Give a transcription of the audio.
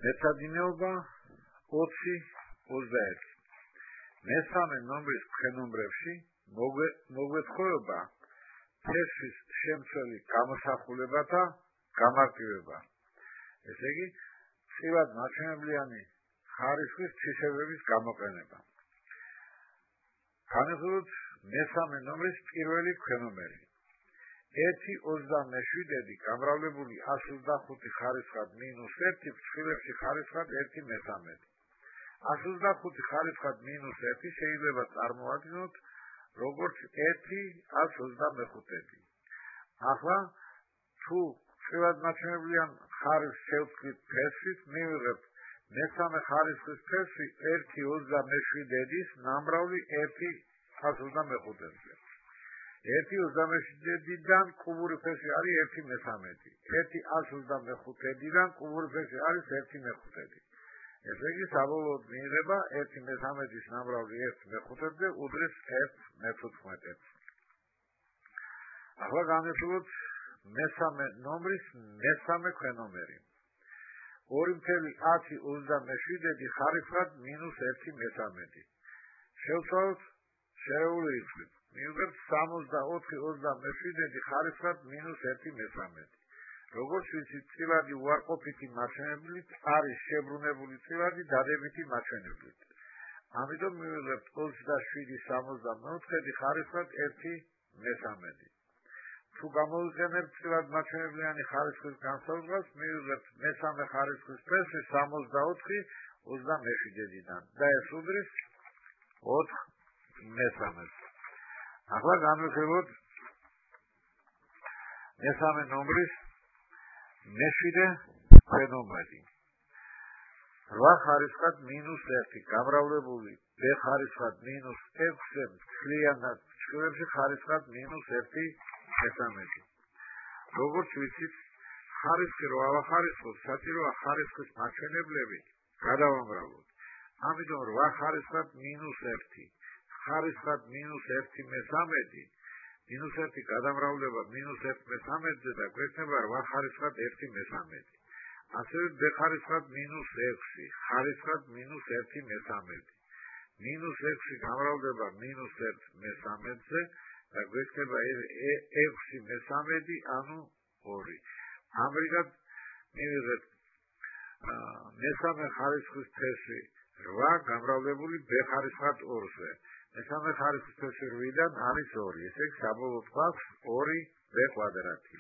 მეცადინეობა 20-21. მესამე ნომრის ქვენომბრებში მოგვეთხოვება თესვის შემცველი გამოსახულებათა გამარტივება. ესე იგი, წილად მაჩვენებლიანი ხარისხის თვისებების გამოყენება. განვიხილოთ მესამე ნომრის პირველი ქვენომერი. 1.27 გამრავლებული 125 ხარისხად მინუს 1 ფრთხილებში ხარისხად 1/13. 125 ხარისხად მინუს 1 შეიძლება წარმოვადგინოთ როგორც 1/125. ახლა თუ წილად მაჩვენებლიან ხარისხს შევთქვით თესვით, მივიღებთ მესამე ხარისხის თესვი 1.27-ის ნამრავლი 1/125-ზე. 1.27-დან კუბური ფესი არის 1/13. 1.125-დან კუბური ფესი არის 1/5. ესე იგი, საბოლოოდ მიიღება 1/13-ის ნამრავლი 1/5-ზე უდრის 1/15. ახლა განვიხილოთ მესამე ნომრის მესამე ქვენომერი. 2.1027 ხარისხად მინუს 1/13. შევცვალოთ შერეული რიცხვით. მივიღებთ 64.27 ხარისხად მინუს 1/13. როგორც ვიცით, წილადი უარყოფითი მაჩვენებლით არის შებრუნებული წილადი დადებითი მაჩვენებლით. ამიტომ მივიღებთ 27.64 ხარისხად 1/13. თუ გამოვიყენებთ წილად მაჩვენებლიანი ხარისხის განსაზღვრას, მივიღებთ მესამე ხარისხის თესვი 64.27-დან და ეს უდრის 4/13. ახლა განვიხილოთ მესამე ნომრის მეშვიდე ქვენომერი. 8 ხარისხად მინუს 1 გამრავლებული b ხარისხად მინუს 6-ზე მთლიანად ფრთხილებში ხარისხად მინუს 1/13. როგორც ვიცით, ხარისხი რო ავახარისხოთ, საჭიროა ხარისხის მაჩვენებლები გადავამრავლოთ. ამიტომ 8 ხარისხად მინუს 1 ხარისხად მინუს 1/13 მინუს 1 გადამრავლება მინუს 1/13-ზე და გვექნება 8 ხარისხად 1/13. ასევე b ხარისხად მინუს 6 ხარისხად მინუს 1/13 მინუს 6 გამრავლდება მინუს 1/13-ზე და გვექნება 6/13, ანუ 2. ამრიგად მივიღებთ მესამე ხარისხის თესვი 8 გამრავლებული b ხარისხად 2-ზე. მესამე ხარისხის თესვი 8-დან არის 2. ესე იგი, საბოლოოდ გვაქვს 2b კვადრატი.